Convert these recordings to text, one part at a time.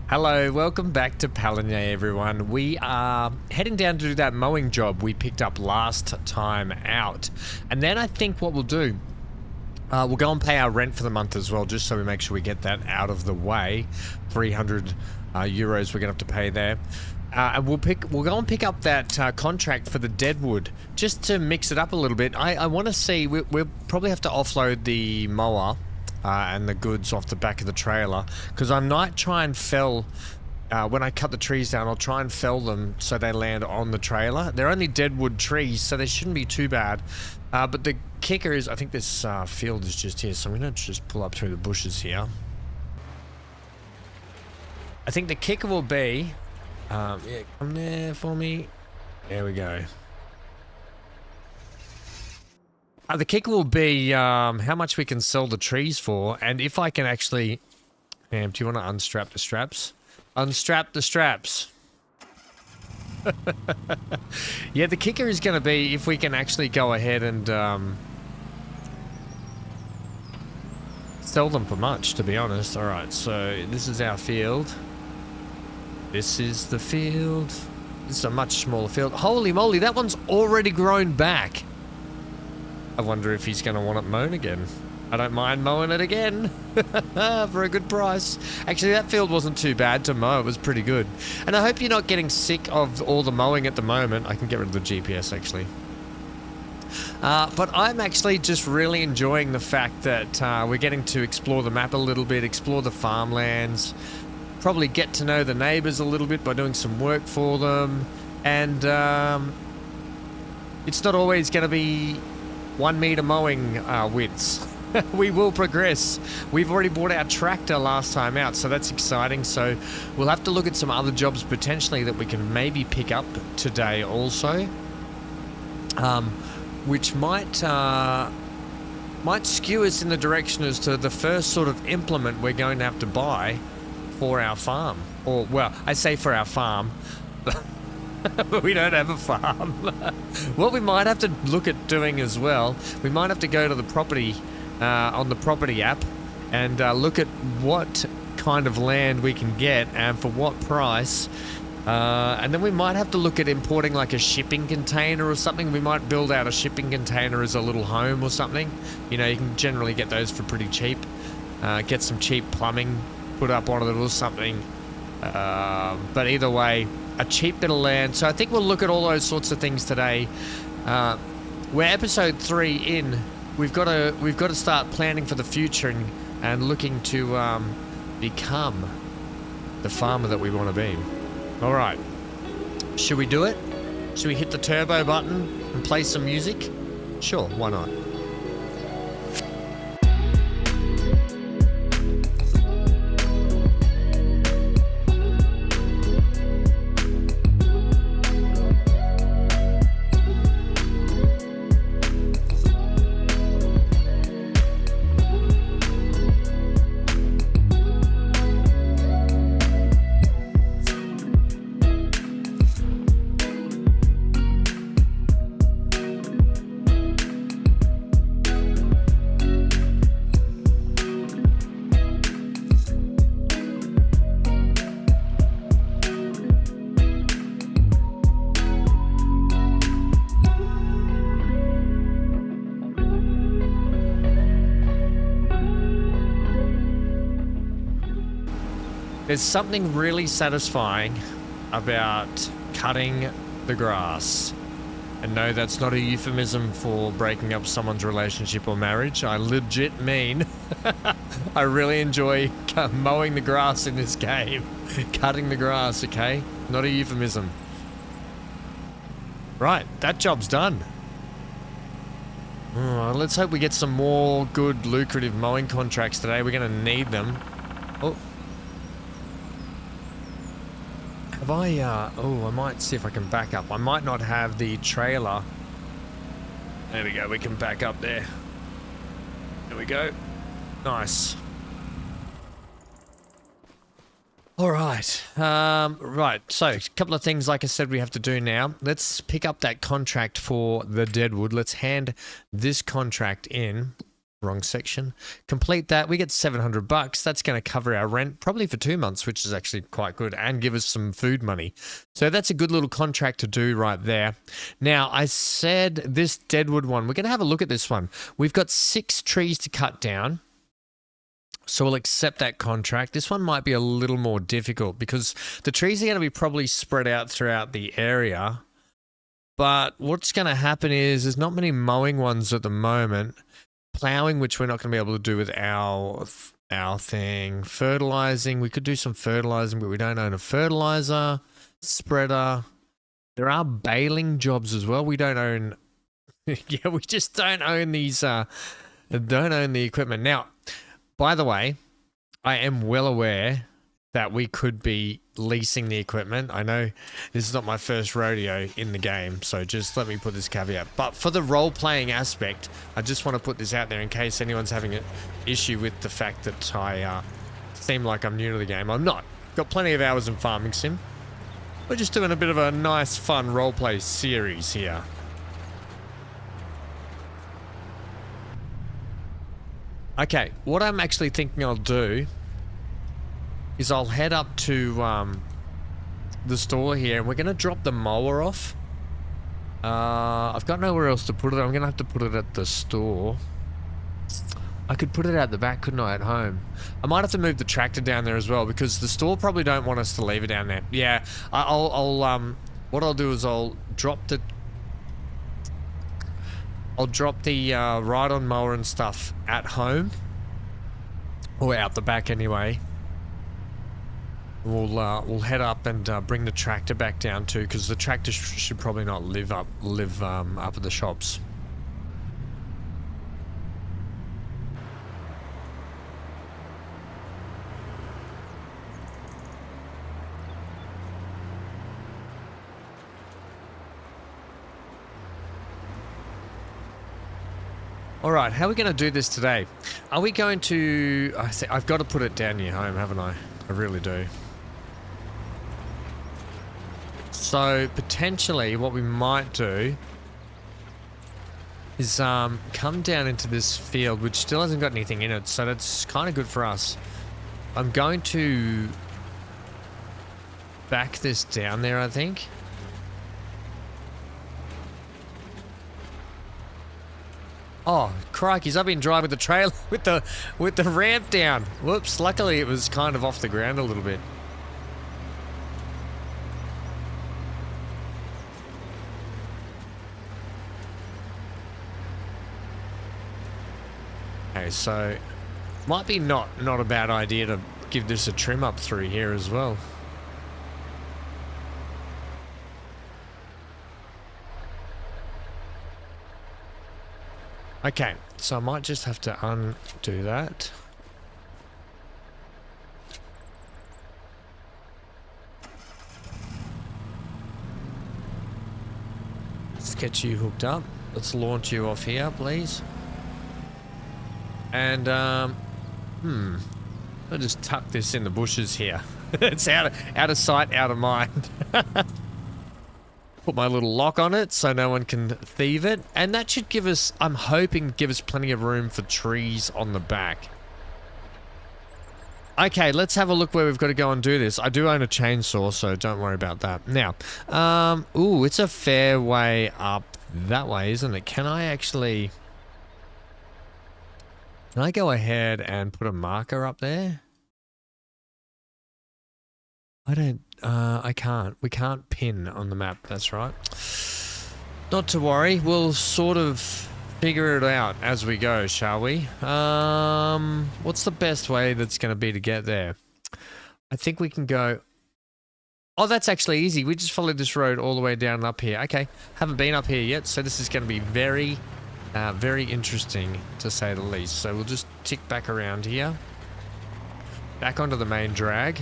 Hello, welcome back to Paligny, everyone. We are heading down to do that mowing job we picked up last time out. And then I think what we'll do, we'll go and pay our rent for the month as well, just so we make sure we get that out of the way. 300 euros we're going to have to pay there. And we'll go and pick up that contract for the deadwood, just to mix it up a little bit. I want to see, we'll probably have to offload the mower and the goods off the back of the trailer, because I might try and fell, when I cut the trees down, I'll try and fell them so they land on the trailer. They're only deadwood trees, so they shouldn't be too bad. But the kicker is, I think this field is just here, so I'm going to just pull up through the bushes here. I think the kicker will be, yeah, come there for me. There we go. The kicker will be how much we can sell the trees for, and if I can actually... do you want to unstrap the straps? Unstrap the straps. Yeah, the kicker is going to be if we can actually go ahead and sell them for much, to be honest. Alright, so this is our field. This is the field. This is a much smaller field. Holy moly, that one's already grown back. I wonder if he's going to want it mown again. I don't mind mowing it again for a good price. Actually, that field wasn't too bad to mow. It was pretty good. And I hope you're not getting sick of all the mowing at the moment. I can get rid of the GPS, actually. But I'm actually just really enjoying the fact that we're getting to explore the map a little bit, explore the farmlands, probably get to know the neighbours a little bit by doing some work for them. And it's not always going to be 1 meter mowing widths. We will progress. We've already bought our tractor last time out, so that's exciting. So we'll have to look at some other jobs potentially that we can maybe pick up today also, which might skew us in the direction as to the first sort of implement we're going to have to buy for our farm. Or, well, I say for our farm. But we don't have a farm. What we might have to look at doing as well, we might have to go to the property, on the property app, and look at what kind of land we can get and for what price. And then we might have to look at importing like a shipping container or something. We might build out a shipping container as a little home or something. You know, you can generally get those for pretty cheap. Get some cheap plumbing, put up on it or something. But either way, a cheap bit of land. So I think we'll look at all those sorts of things today. We're episode 3 in. We've got to start planning for the future and looking to become the farmer that we want to be. All right. Should we do it? Should we hit the turbo button and play some music? Sure, why not? There's something really satisfying about cutting the grass. And no, that's not a euphemism for breaking up someone's relationship or marriage. I legit mean I really enjoy mowing the grass in this game. Cutting the grass, okay? Not a euphemism. Right, that job's done. Oh, let's hope we get some more good, lucrative mowing contracts today. We're going to need them. Oh. Have I, oh, I might see if I can back up. I might not have the trailer. There we go, we can back up there. There we go. Nice. All right. Right, so a couple of things, like I said, we have to do now. Let's pick up that contract for the deadwood. Let's hand this contract in. Wrong section. Complete that. We get $700. That's going to cover our rent probably for 2 months, which is actually quite good, and give us some food money. So that's a good little contract to do right there. Now, I said this deadwood one, we're going to have a look at this one. We've got 6 trees to cut down. So we'll accept that contract. This one might be a little more difficult because the trees are going to be probably spread out throughout the area. But what's going to happen is there's not many mowing ones at the moment. Plowing, which we're not going to be able to do with our thing. Fertilizing, we could do some fertilizing, but we don't own a fertilizer. Spreader. There are baling jobs as well. We don't own... yeah, we just don't own these... don't own the equipment. Now, by the way, I am well aware that we could be leasing the equipment. I know this is not my first rodeo in the game, so just let me put this caveat. But for the role-playing aspect, I just want to put this out there in case anyone's having an issue with the fact that I seem like I'm new to the game. I'm not. Got plenty of hours in Farming Sim. We're just doing a bit of a nice, fun role-play series here. Okay, what I'm actually thinking I'll do is I'll head up to the store here, and we're going to drop the mower off. I've got nowhere else to put it. I'm going to have to put it at the store. I could put it out the back, couldn't I, at home? I might have to move the tractor down there as well, because the store probably don't want us to leave it down there. Yeah, what I'll do is I'll drop the ride-on mower and stuff at home, or out the back anyway. We'll head up and bring the tractor back down too, because the tractor should probably not live up at the shops. Alright, how are we going to do this today? Are we going to... I've got to put it down near home, haven't I? I really do. So, potentially, what we might do is come down into this field, which still hasn't got anything in it, so that's kind of good for us. I'm going to back this down there, I think. Oh, crikeys, I've been driving the trailer with the ramp down. Whoops, luckily it was kind of off the ground a little bit. Okay, so might be not a bad idea to give this a trim up through here as well. Okay, so I might just have to undo that. Let's get you hooked up. Let's launch you off here, please. And, I'll just tuck this in the bushes here. It's out of sight, out of mind. Put my little lock on it so no one can thieve it. And that should give us, I'm hoping, give us plenty of room for trees on the back. Okay, let's have a look where we've got to go and do this. I do own a chainsaw, so don't worry about that. Now, ooh, it's a fair way up that way, isn't it? Can I actually... Can I go ahead and put a marker up there? I don't... I can't. We can't pin on the map, that's right. Not to worry, we'll sort of figure it out as we go, shall we? What's the best way that's going to be to get there? I think we can go... Oh, that's actually easy. We just followed this road all the way down and up here. Okay, haven't been up here yet, so this is going to be very, very interesting, to say the least. So we'll just tick back around here. Back onto the main drag.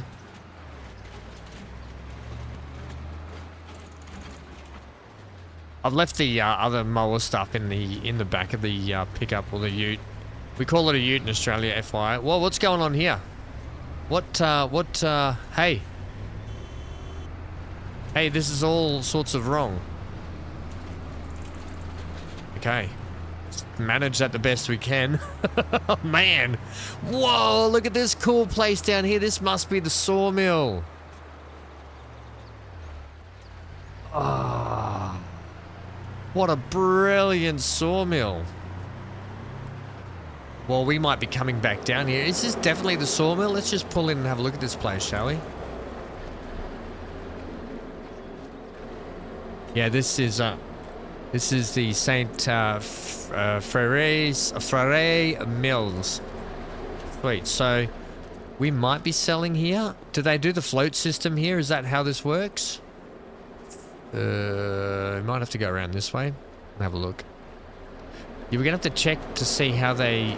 I've left the other mower stuff in the back of the pickup, or the ute. We call it a ute in Australia, FYI. Well, what's going on here? Hey. Hey, this is all sorts of wrong. Okay. manage that the best we can. Oh, man. Whoa, look at this cool place down here. This must be the sawmill. Oh, what a brilliant sawmill. Well, we might be coming back down here. Is this definitely the sawmill? Let's just pull in and have a look at this place, shall we? Yeah, this is the Saint Frere Mills. Sweet. So we might be selling here. Do they do the float system here? Is that how this works? We might have to go around this way and have a look. Yeah, we're gonna have to check to see how they.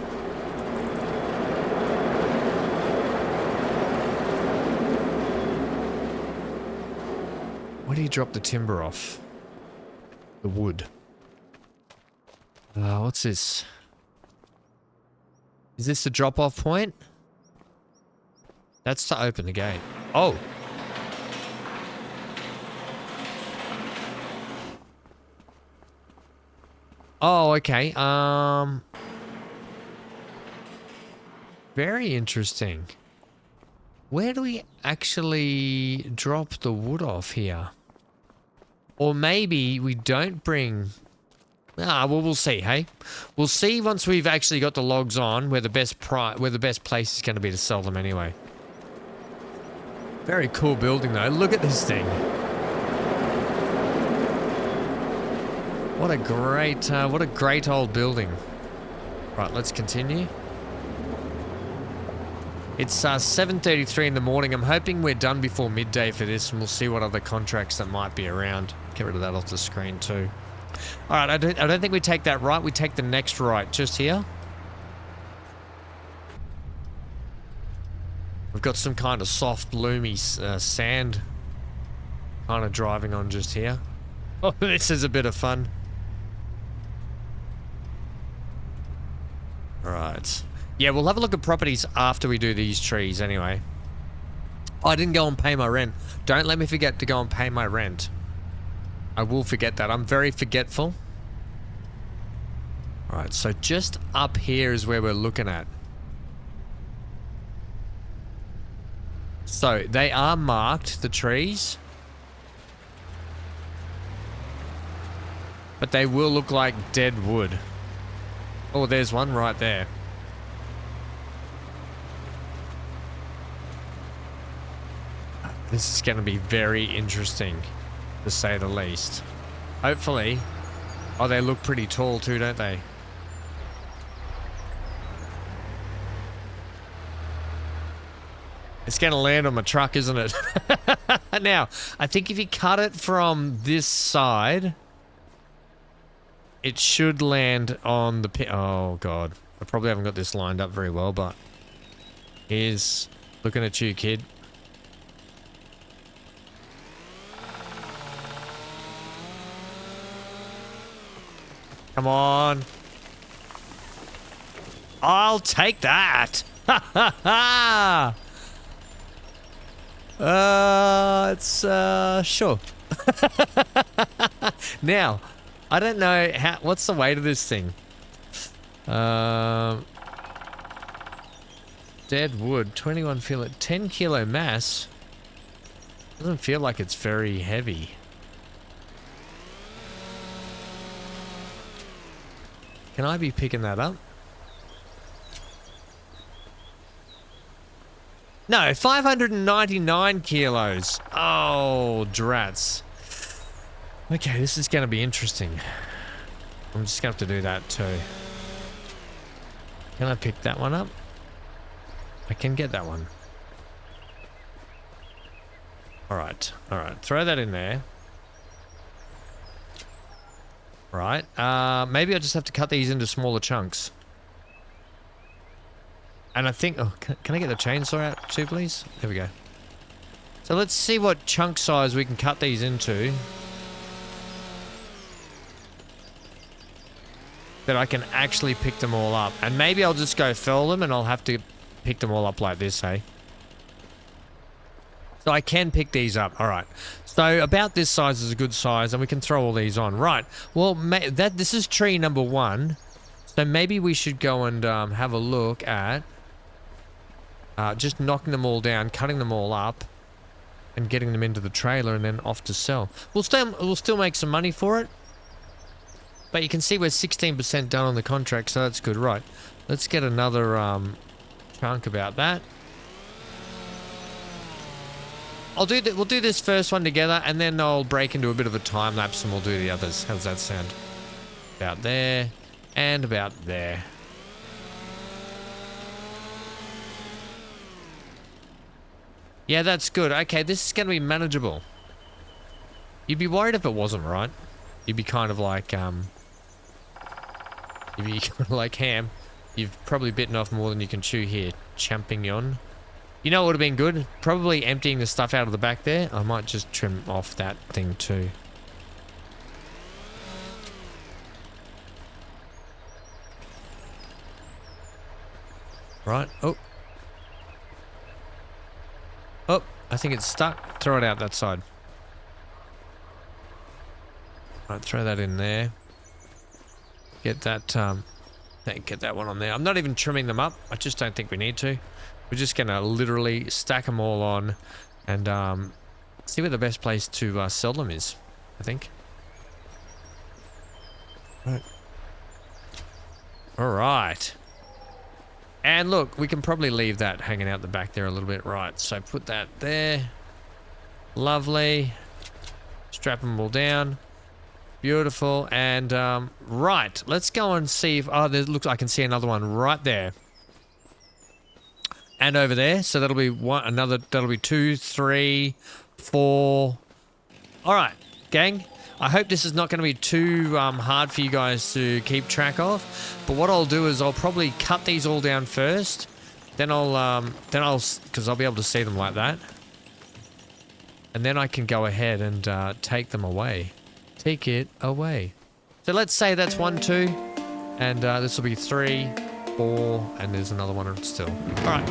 Where do you drop the timber off? The wood. What's this? Is this the drop-off point? That's to open the gate. Oh! Oh, okay. Very interesting. Where do we actually drop the wood off here? Or maybe we don't bring... well, we'll see, hey? We'll see once we've actually got the logs on where the best place is going to be to sell them anyway. Very cool building though. Look at this thing. What a great old building. Right, let's continue. It's 7:33 in the morning. I'm hoping we're done before midday for this, and we'll see what other contracts that might be around. Get rid of that off the screen too. All right, I don't think we take that right. We take the next right, just here. We've got some kind of soft, loomy sand kind of driving on just here. Oh, this is a bit of fun. All right. Yeah, we'll have a look at properties after we do these trees anyway. Oh, I didn't go and pay my rent. Don't let me forget to go and pay my rent. I will forget that. I'm very forgetful. All right, so just up here is where we're looking at. So they are marked, the trees. But they will look like dead wood. Oh, there's one right there. This is going to be very interesting, to say the least. Hopefully. Oh, they look pretty tall too, don't they? It's going to land on my truck, isn't it? Now, I think if you cut it from this side, it should land on the pit. Oh, God. I probably haven't got this lined up very well, but here's looking at you, kid. Come on. I'll take that. Ha ha ha. Sure. Now, I don't know what's the weight of this thing? Dead wood, 21 kilo, 10 kilo mass. Doesn't feel like it's very heavy. Can I be picking that up? No, 599 kilos. Oh, drats. Okay, this is going to be interesting. I'm just going to have to do that too. Can I pick that one up? I can get that one. Alright, alright. Throw that in there. Right. Maybe I just have to cut these into smaller chunks. And I think... oh, can I get the chainsaw out too, please? There we go. So let's see what chunk size we can cut these into. That I can actually pick them all up. And maybe I'll just go fell them and I'll have to pick them all up like this, hey? So I can pick these up. All right. So about this size is a good size and we can throw all these on. Right. Well, this is tree number 1. So maybe we should go and have a look at just knocking them all down, cutting them all up, and getting them into the trailer and then off to sell. We'll still make some money for it. But you can see we're 16% done on the contract, so that's good. Right, let's get another chunk about that. We'll do this first one together, and then I'll break into a bit of a time lapse, and we'll do the others. How does that sound? About there, and about there. Yeah, that's good. Okay, this is going to be manageable. You'd be worried if it wasn't, right? You'd be kind of like, you'd be kind of like Ham. You've probably bitten off more than you can chew here, champignon. You know what would have been good? Probably emptying the stuff out of the back there. I might just trim off that thing too. Right. Oh. Oh, I think it's stuck. Throw it out that side. Right, throw that in there. Get that, get that one on there. I'm not even trimming them up. I just don't think we need to. We're just gonna literally stack them all on and see where the best place to sell them is, I think. Right. All right. And look, we can probably leave that hanging out the back there a little bit. Right, so put that there. Lovely. Strap them all down. Beautiful. And right, let's go and see if... Oh, there looks, I can see another one right there. And over there. So that'll be one, another, that'll be 2, 3, 4. All right, gang. I hope this is not going to be too hard for you guys to keep track of. But what I'll do is I'll probably cut these all down first. Then because I'll be able to see them like that. And then I can go ahead and take them away. Take it away. So let's say that's 1, 2. And this will be 3, 4. And there's another one still. All right.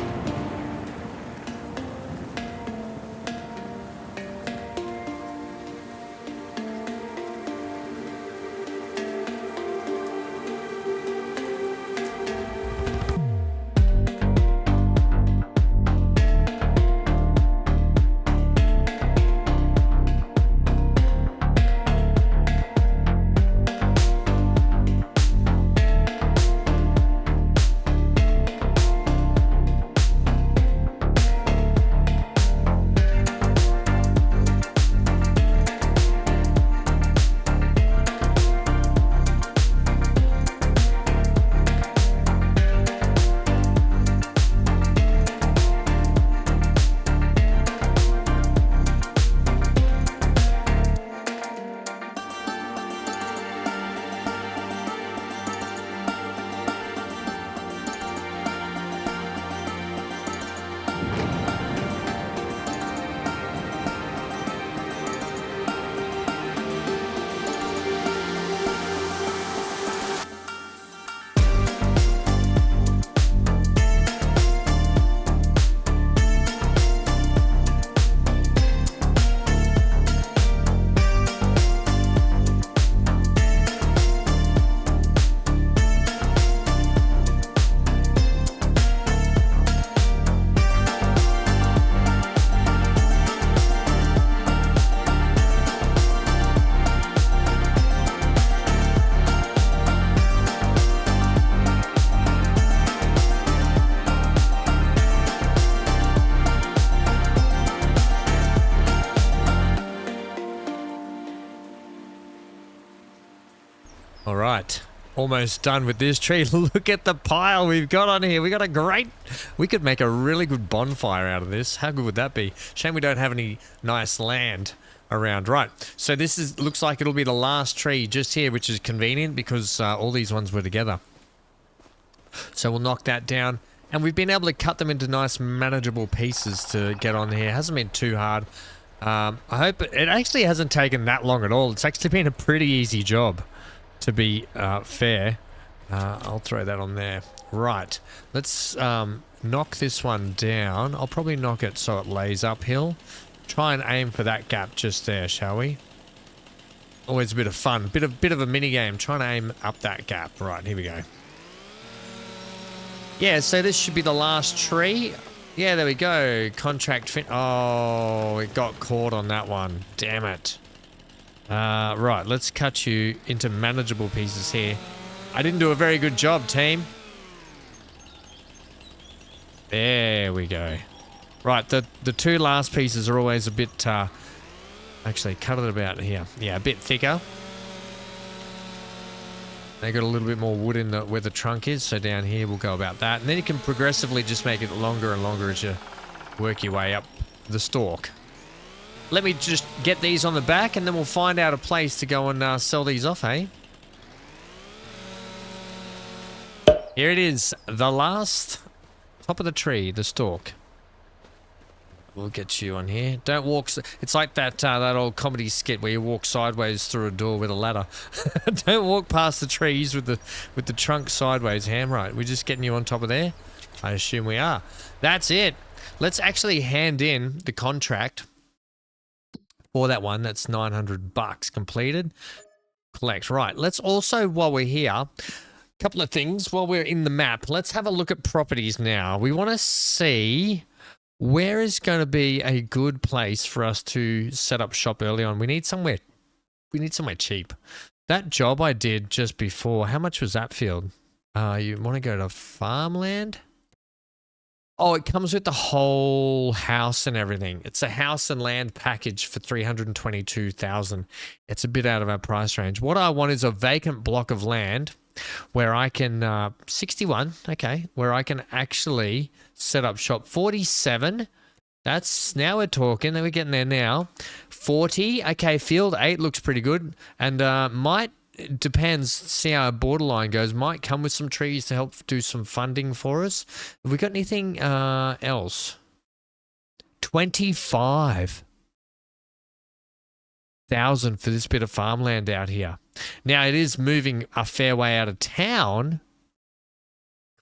All right, almost done with this tree. Look at the pile we've got on here. We got a great... We could make a really good bonfire out of this. How good would that be? Shame we don't have any nice land around. Right, so this is looks like it'll be the last tree just here, which is convenient because all these ones were together. So we'll knock that down. And we've been able to cut them into nice manageable pieces to get on here. It hasn't been too hard. I hope it actually hasn't taken that long at all. It's actually been a pretty easy job. To be fair, I'll throw that on there. Right, let's knock this one down. I'll probably knock it so it lays uphill. Try and aim for that gap just there, shall we? Always a bit of fun, bit of a mini game. Trying to aim up that gap. Right, here we go. Yeah, so this should be the last tree. Yeah, there we go. Contract fin... Oh, it got caught on that one. Damn it. Right, let's cut you into manageable pieces here. I didn't do a very good job, team. There we go. Right, the two last pieces are always a bit... actually, cut it about here. Yeah, a bit thicker. They got a little bit more wood in the where the trunk is, so down here we'll go about that. And then you can progressively just make it longer and longer as you work your way up the stalk. Let me just get these on the back and then we'll find out a place to go and sell these off, eh? Here it is, the last top of the tree, the stalk. We'll get you on here. Don't walk... It's like that that old comedy skit where you walk sideways through a door with a ladder. Don't walk past the trees with the trunk sideways, Ham. Right, we're just getting you on top of there. I assume we are. That's it. Let's actually hand in the contract for that one. That's $900 completed. Collect. Right, let's also, while we're here, a couple of things while we're in the map. Let's have a look at properties now. We want to see... where is going to be a good place for us to set up shop early on? We need somewhere cheap. That job I did just before, how much was that field? You want to go to farmland? Oh, it comes with the whole house and everything. It's a house and land package for $322,000. It's a bit out of our price range. What I want is a vacant block of land where I can, 61, okay, where I can actually set up shop. 47, that's, now we're talking, then we're getting there now. 40, okay, field 8 looks pretty good, and might, it depends, see how our borderline goes, might come with some trees to help do some funding for us. Have we got anything else? 25,000 for this bit of farmland out here. Now, it is moving a fair way out of town. Can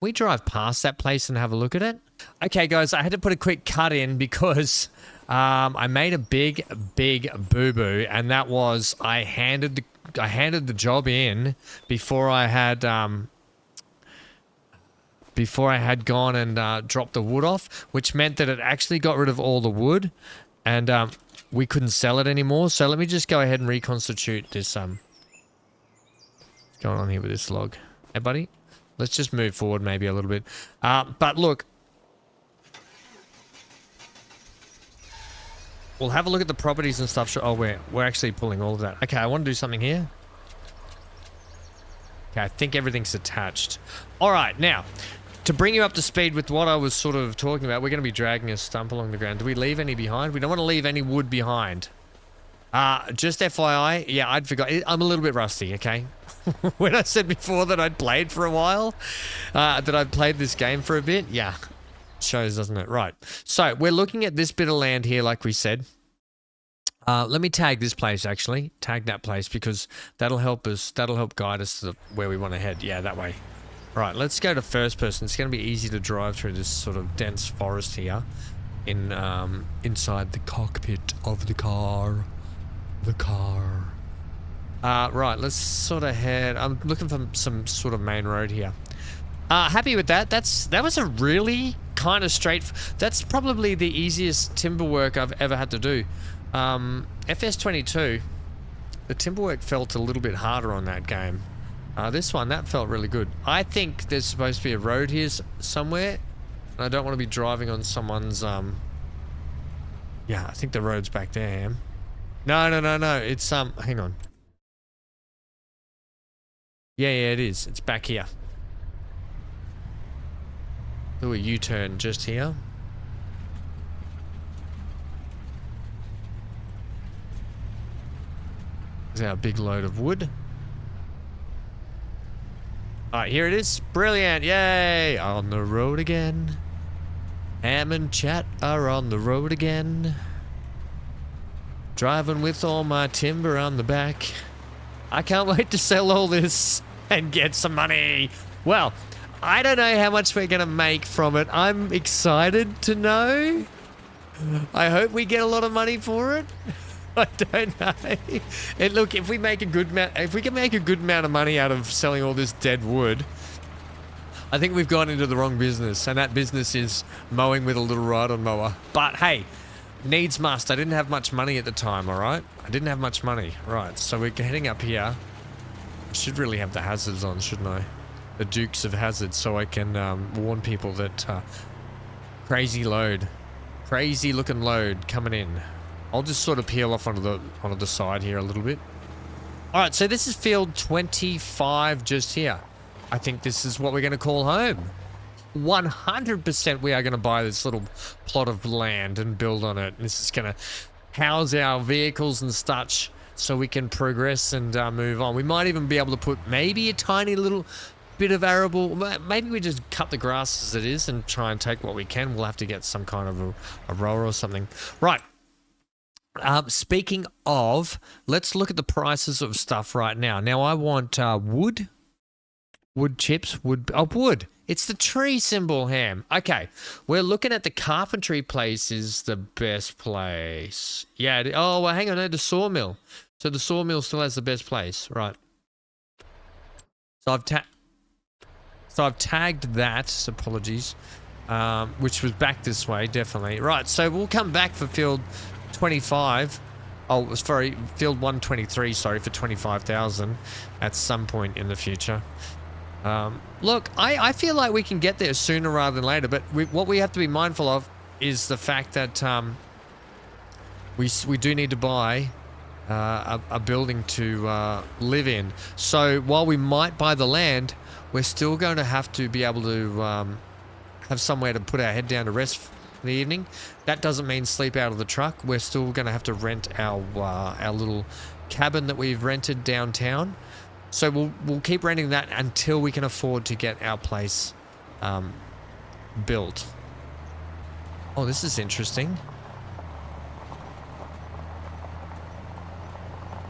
we drive past that place and have a look at it? Okay, guys, I had to put a quick cut in because I made a big boo-boo, and that was I handed the job in before I had gone and dropped the wood off, which meant that it actually got rid of all the wood, and we couldn't sell it anymore. So let me just go ahead and reconstitute this. What's going on here with this log? Hey, buddy. Let's just move forward maybe a little bit. But look, we'll have a look at the properties and stuff. Oh, we're actually pulling all of that. Okay, I want to do something here. Okay, I think everything's attached. All right, now, to bring you up to speed with what I was sort of talking about, we're going to be dragging a stump along the ground. Do we leave any behind? We don't want to leave any wood behind. Just FYI, yeah, I'd forgot. I'm a little bit rusty, okay? When I said before that I'd played for a while, that I'd played this game for a bit, yeah, shows, doesn't it? Right. So we're looking at this bit of land here, like we said. Let me tag this place, actually. Tag that place, because that'll help us. That'll help guide us to where we want to head. Yeah, that way. Right, let's go to first person. It's going to be easy to drive through this sort of dense forest here in inside the cockpit of the car. Right, let's sort of head... I'm looking for some sort of main road here. Happy with that. That was a really kind of straight... That's probably the easiest timber work I've ever had to do. FS22, the timber work felt a little bit harder on that game. This one, that felt really good. I think there's supposed to be a road here somewhere. And I don't want to be driving on someone's... Yeah, I think the road's back there, Ham. No. It's, hang on. Yeah, it is. It's back here. Do a U-turn just here. There's our big load of wood. Alright, here it is. Brilliant. Yay! On the road again. Ham and Chat are on the road again. Driving with all my timber on the back. I can't wait to sell all this and get some money. Well, I don't know how much we're going to make from it. I'm excited to know. I hope we get a lot of money for it. I don't know. And look, if we make a good amount, if we can make a good amount of money out of selling all this dead wood, I think we've gone into the wrong business, and that business is mowing with a little ride-on mower. But hey, needs must. I didn't have much money at the time, all right? I didn't have much money. Right, so we're heading up here. I should really have the hazards on, shouldn't I? The Dukes of Hazards, so I can warn people that crazy looking load coming in. I'll just sort of peel off onto the side here a little bit. All right, so this is field 25 just here. I think this is what we're going to call home. 100% we are going to buy this little plot of land and build on it. This is going to house our vehicles and such so we can progress and move on. We might even be able to put maybe a tiny little bit of arable. Maybe we just cut the grass as it is and try and take what we can. We'll have to get some kind of a rower or something. Right. Speaking of, let's look at the prices of stuff right now. Now I want wood chips, wood. It's the tree symbol, Ham. Okay, we're looking at the carpentry place is the best place. Yeah. Oh, well, hang on. No, the sawmill. So the sawmill still has the best place, right? So I've tagged that. So apologies. Which was back this way, definitely. Right. So we'll come back for field 25. Oh, sorry, field 123. Sorry, for 25,000 at some point in the future. Look, I feel like we can get there sooner rather than later, but what we have to be mindful of is the fact that we do need to buy a building to live in. So while we might buy the land, we're still going to have to be able to have somewhere to put our head down to rest for the evening. That doesn't mean sleep out of the truck. We're still going to have to rent our little cabin that we've rented downtown. So we'll keep renting that until we can afford to get our place built. Oh, this is interesting.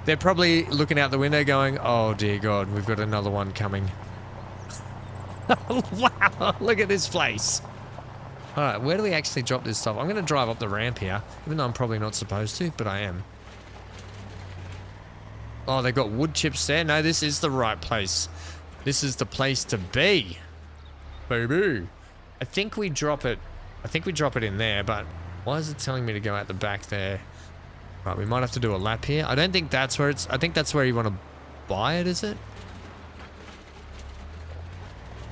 They're probably looking out the window going, oh dear God, we've got another one coming. Wow, look at this place. All right, where do we actually drop this stuff? I'm going to drive up the ramp here, even though I'm probably not supposed to, but I am. Oh, they've got wood chips there. No, this is the right place. This is the place to be. Baby. I think we drop it in there, but why is it telling me to go out the back there? Right, we might have to do a lap here. I don't think that's where I think that's where you want to buy it, is it?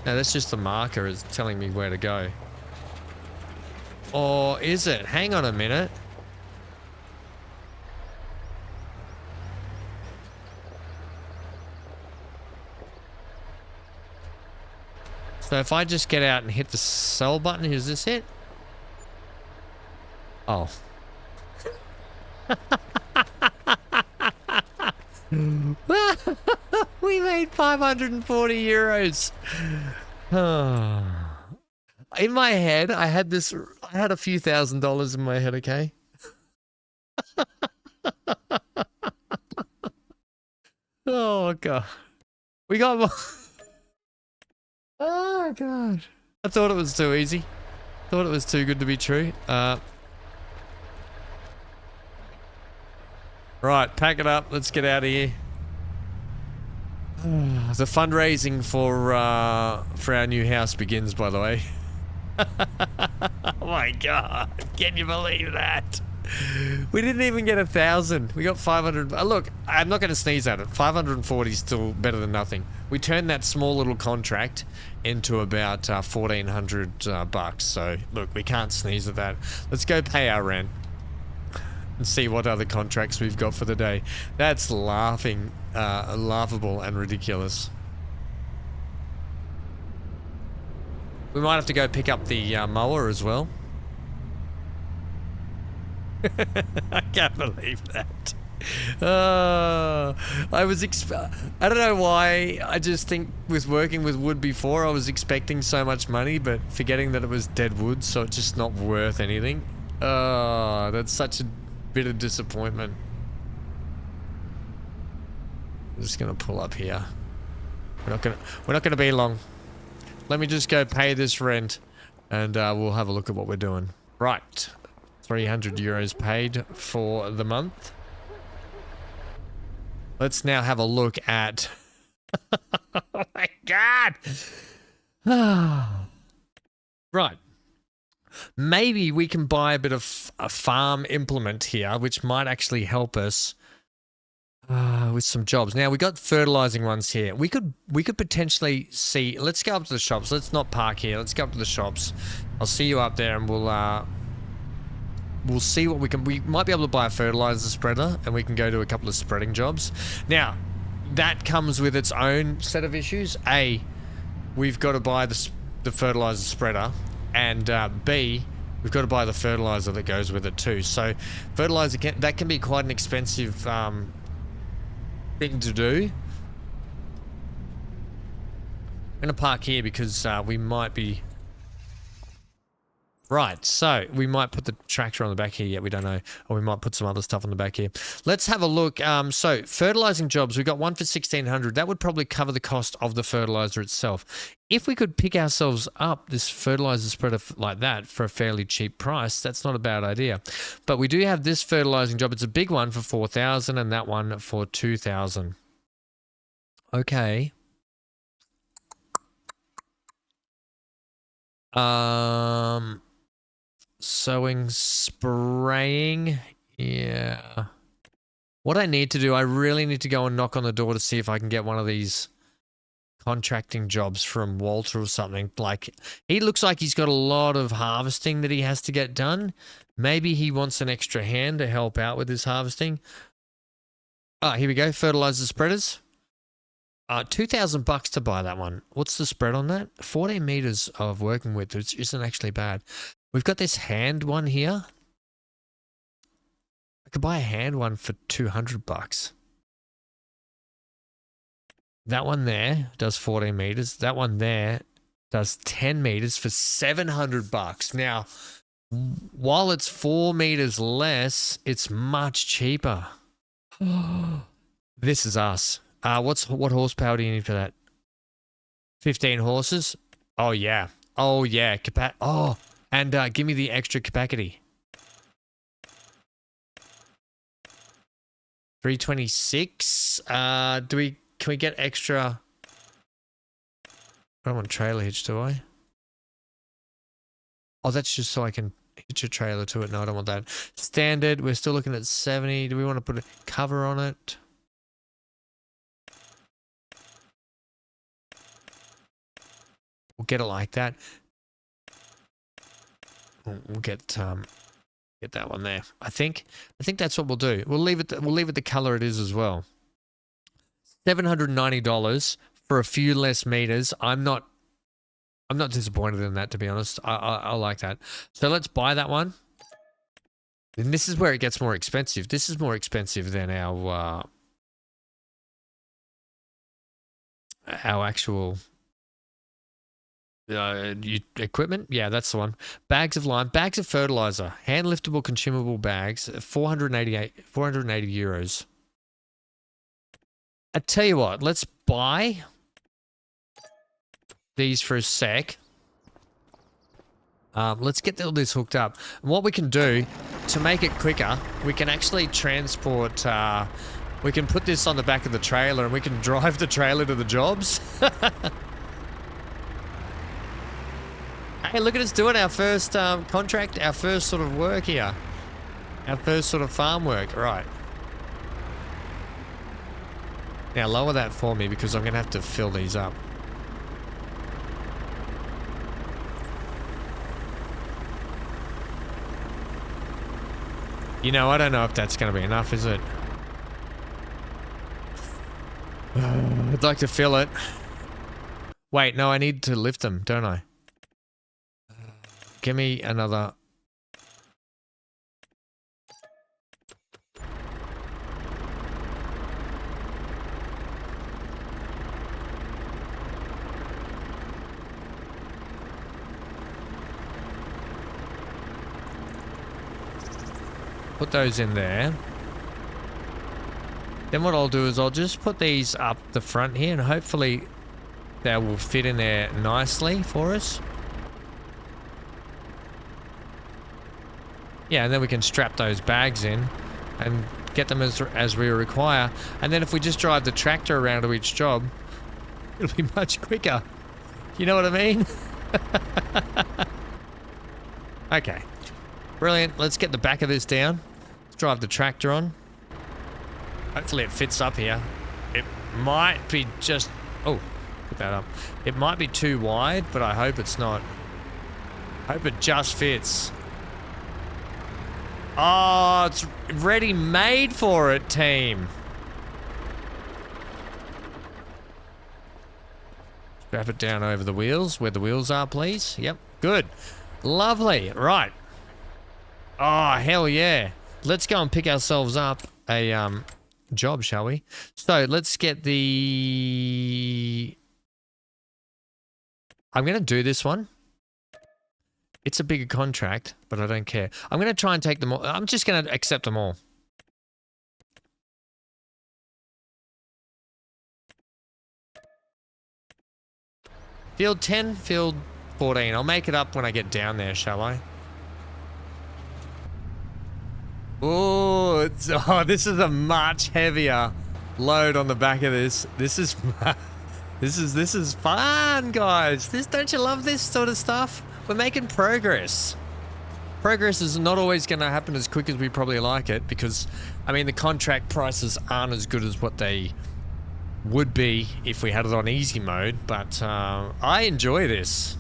No, that's just the marker is telling me where to go. Or is it? Hang on a minute. So if I just get out and hit the sell button, is this it? Oh. We made 540 euros. In my head, I had a few $1,000s in my head, okay? Oh, God. We got more. Oh, God. I thought it was too easy. Thought it was too good to be true. Right, pack it up. Let's get out of here. The fundraising for our new house begins, by the way. Oh my God. Can you believe that? We didn't even get 1,000. We got 500. Look, I'm not going to sneeze at it. 540 is still better than nothing. We turned that small little contract into about 1,400 bucks. So look, we can't sneeze at that. Let's go pay our rent and see what other contracts we've got for the day. That's laughable and ridiculous. We might have to go pick up the mower as well. I can't believe that. I don't know why. I just think with working with wood before, I was expecting so much money, but forgetting that it was dead wood, so it's just not worth anything. Oh, that's such a bit of disappointment. I'm just gonna pull up here. We're not gonna be long. Let me just go pay this rent, and we'll have a look at what we're doing. Right. 300 euros paid for the month. Let's now have a look at... Oh my God! Right. Maybe we can buy a bit of a farm implement here, which might actually help us with some jobs. Now we got fertilizing ones here. We could potentially see. Let's go up to the shops. Let's not park here. Let's go up to the shops. I'll see you up there, and we'll see what we can. We might be able to buy a fertilizer spreader, and we can go to a couple of spreading jobs. Now that comes with its own set of issues. A, we've got to buy the fertilizer spreader, and B, we've got to buy the fertilizer that goes with it too. So fertilizer can be quite an expensive thing to do. I'm gonna park here because we might be right. So we might put the tractor on the back here. Yeah, we don't know, or we might put some other stuff on the back here. Let's have a look. So fertilizing jobs, we got one for 1,600. That would probably cover the cost of the fertilizer itself. If we could pick ourselves up this fertilizer spreader like that for a fairly cheap price, that's not a bad idea. But we do have this fertilizing job. It's a big one for 4,000 and that one for 2,000. Okay. Sowing, spraying. Yeah. What I need to do, I really need to go and knock on the door to see if I can get one of these contracting jobs from Walter or something. Like, he looks like he's got a lot of harvesting that he has to get done. Maybe he wants an extra hand to help out with his harvesting. Ah, here we go. Fertilizer spreaders. 2,000 bucks to buy that one. What's the spread on that? 14 meters of working width, which isn't actually bad. We've got this hand one here. I could buy a hand one for 200 bucks. That one there does 14 meters. That one there does 10 meters for 700 bucks. Now, while it's 4 meters less, it's much cheaper. This is us. What horsepower do you need for that? 15 horses? Oh yeah. Oh yeah. And give me the extra capacity. 326. Can we get extra? I don't want trailer hitch, do I? Oh, that's just so I can hitch a trailer to it. No, I don't want that. Standard, we're still looking at 70. Do we want to put a cover on it? We'll get it like that. We'll get that one there. I think that's what we'll do. We'll leave it the color it is as well. $790 for a few less meters. I'm not disappointed in that, to be honest. I like that. So let's buy that one. And this is where it gets more expensive. This is more expensive than our actual equipment. Yeah, that's the one. Bags of lime, bags of fertilizer, hand liftable consumable bags, 480 euros. I tell you what, let's buy these for a sec. Let's get all this hooked up. And what we can do to make it quicker, we can actually transport. We can put this on the back of the trailer, and we can drive the trailer to the jobs. Hey, look at us doing our first contract, our first sort of work here. Our first sort of farm work, right. Now lower that for me because I'm going to have to fill these up. You know, I don't know if that's going to be enough, is it? I'd like to fill it. Wait, no, I need to lift them, don't I? Give me another. Put those in there. Then what I'll do is I'll just put these up the front here, and hopefully they will fit in there nicely for us. Yeah, and then we can strap those bags in and get them as we require. And then if we just drive the tractor around to each job, it'll be much quicker. You know what I mean? Okay. Brilliant. Let's get the back of this down. Let's drive the tractor on. Hopefully it fits up here. It might be just... Oh, put that up. It might be too wide, but I hope it's not. Hope it just fits. Oh, it's ready-made for it, team. Strap it down over the wheels, where the wheels are, please. Yep, good. Lovely. Right. Oh, hell yeah. Let's go and pick ourselves up a job, shall we? So let's get the... I'm going to do this one. It's a bigger contract, but I don't care. I'm going to try and take them all. I'm just going to accept them all. Field 10, field 14. I'll make it up when I get down there, shall I? Oh, this is a much heavier load on the back of this. This is fun, guys. Don't you love this sort of stuff? We're making progress. Progress is not always going to happen as quick as we probably like it because, I mean, the contract prices aren't as good as what they would be if we had it on easy mode, but I enjoy this.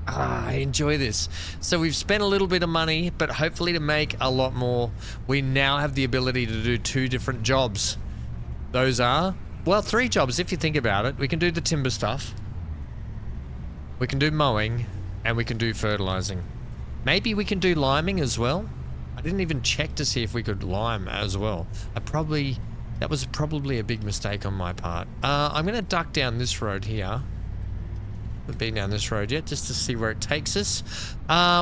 I enjoy this. So we've spent a little bit of money, but hopefully to make a lot more. We now have the ability to do 2 different jobs. Those are, well, 3 jobs if you think about it. We can do the timber stuff. We can do mowing. And we can do fertilizing. Maybe we can do liming as well. I didn't even check to see if we could lime as well. That was probably a big mistake on my part. I'm going to duck down this road here. We've been down this road yet, just to see where it takes us.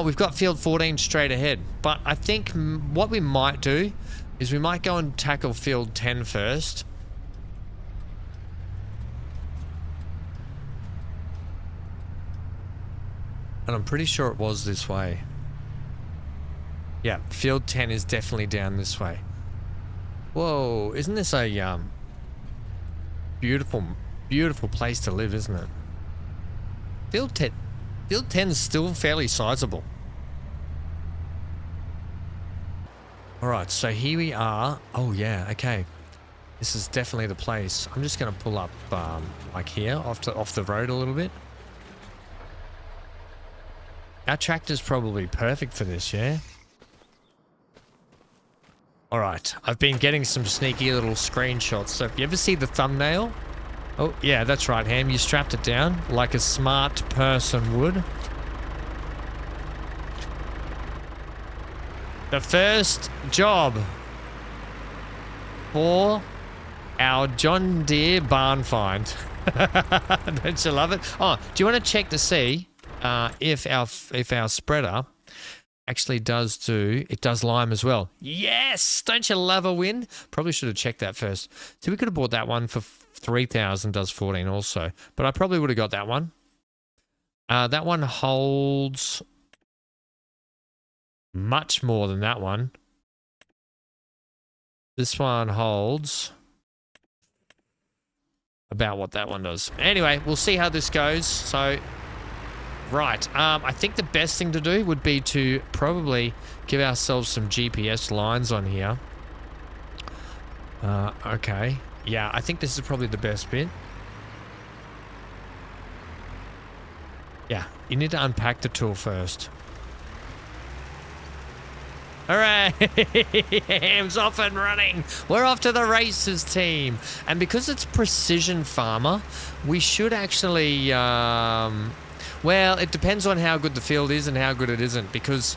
We've got field 14 straight ahead. But I think what we might do is we might go and tackle field 10 first. And I'm pretty sure it was this way. Yeah, field 10 is definitely down this way. Whoa, isn't this a beautiful, beautiful place to live, isn't it? Field 10 is still fairly sizable. Alright, so here we are. Oh yeah, okay. This is definitely the place. I'm just going to pull up like here, off the road a little bit. Our tractor's probably perfect for this, yeah? Alright, I've been getting some sneaky little screenshots. So if you ever see the thumbnail... Oh, yeah, that's right, Ham. You strapped it down like a smart person would. The first job for our John Deere barn find. Don't you love it? Oh, do you want to check to see... if our spreader actually does lime as well. Yes! Don't you love a win? Probably should have checked that first. So we could have bought that one for 3,000, does 14 also. But I probably would have got that one. That one holds much more than that one. This one holds about what that one does. Anyway, we'll see how this goes. So... Right, I think the best thing to do would be to probably give ourselves some GPS lines on here. Okay. Yeah, I think this is probably the best bit. Yeah, you need to unpack the tool first. Hooray! Ham's off and running. We're off to the races, team. And because it's Precision Farmer, we should actually... Well, it depends on how good the field is and how good it isn't, because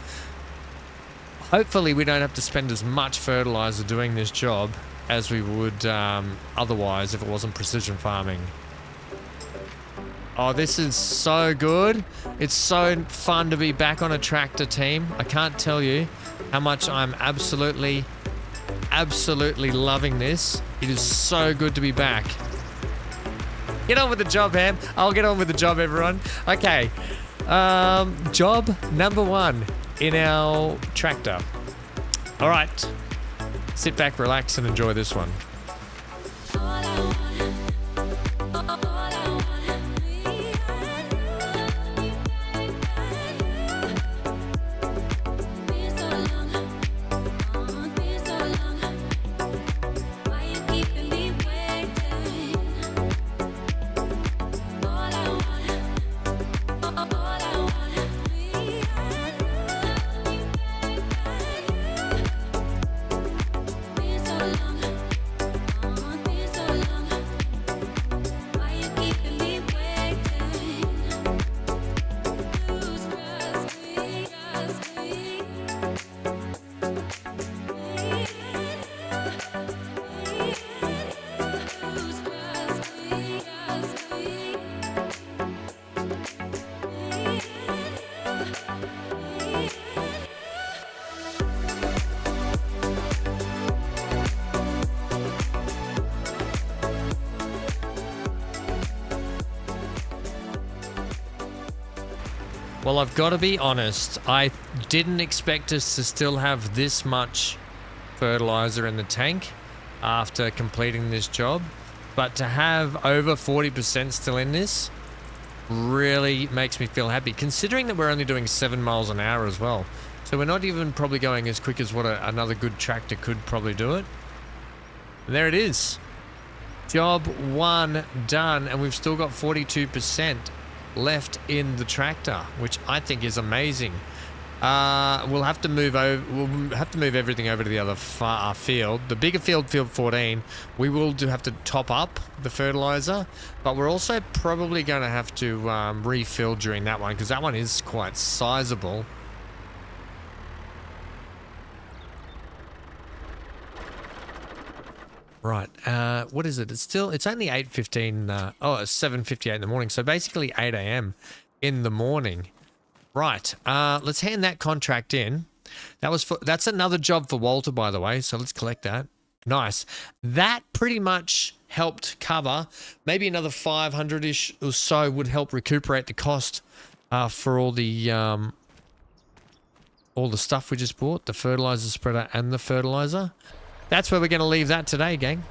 hopefully we don't have to spend as much fertilizer doing this job as we would otherwise if it wasn't precision farming. Oh, this is so good. It's so fun to be back on a tractor, team. I can't tell you how much I'm absolutely loving this. It is so good to be back. Get on with the job, Ham. I'll get on with the job, everyone. Okay. Job number 1 in our tractor. All right. Sit back, relax, and enjoy this one. Well, I've got to be honest. I didn't expect us to still have this much fertilizer in the tank after completing this job. But to have over 40% still in this really makes me feel happy, considering that we're only doing 7 miles an hour as well. So we're not even probably going as quick as what another good tractor could probably do it. And there it is. Job 1 done, and we've still got 42% left in the tractor, which I think is amazing. We'll have to move everything over to the other field, the bigger field, field 14. We will have to top up the fertilizer, but we're also probably going to have to refill during that one, because that one is quite sizable. Right, what is it? It's only 8:15, it's 7:58 in the morning, so basically 8 a.m. in the morning. Right, let's hand that contract in. That's another job for Walter, by the way, so let's collect that. Nice. That pretty much helped cover, maybe another 500-ish or so would help recuperate the cost for all the stuff we just bought, the fertilizer spreader and the fertilizer. That's where we're going to leave that today, gang.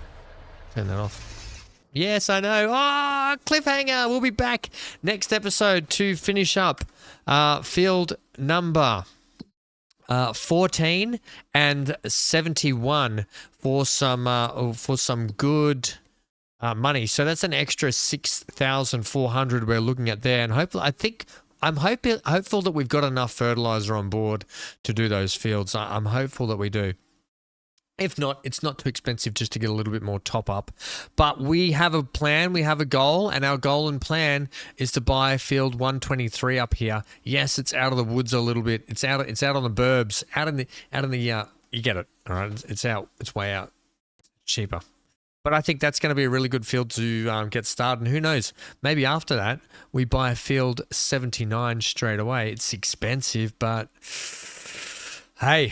Turn that off. Yes, I know. Oh, cliffhanger. We'll be back next episode to finish up field number 14 and 71 for some good money. So that's an extra 6,400 we're looking at there, and hopefully, I'm hopeful that we've got enough fertilizer on board to do those fields. I'm hopeful that we do. If not, it's not too expensive just to get a little bit more top up. But we have a plan, we have a goal, and our goal and plan is to buy field 123 up here. Yes, it's out of the woods a little bit. It's out on the burbs, out in the you get it. All right, it's out. It's way out. Cheaper. But I think that's going to be a really good field to get started. And who knows, maybe after that, we buy a field 79 straight away. It's expensive, but hey,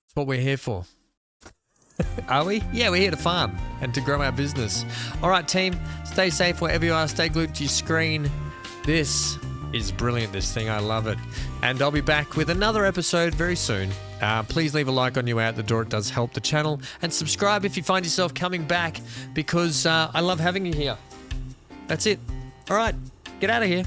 it's what we're here for. Are we? Yeah, we're here to farm and to grow our business. All right, team, stay safe wherever you are. Stay glued to your screen. This is brilliant, this thing. I love it. And I'll be back with another episode very soon. Please leave a like on your way out the door. It does help the channel. And subscribe if you find yourself coming back, because I love having you here. That's it. All right, get out of here.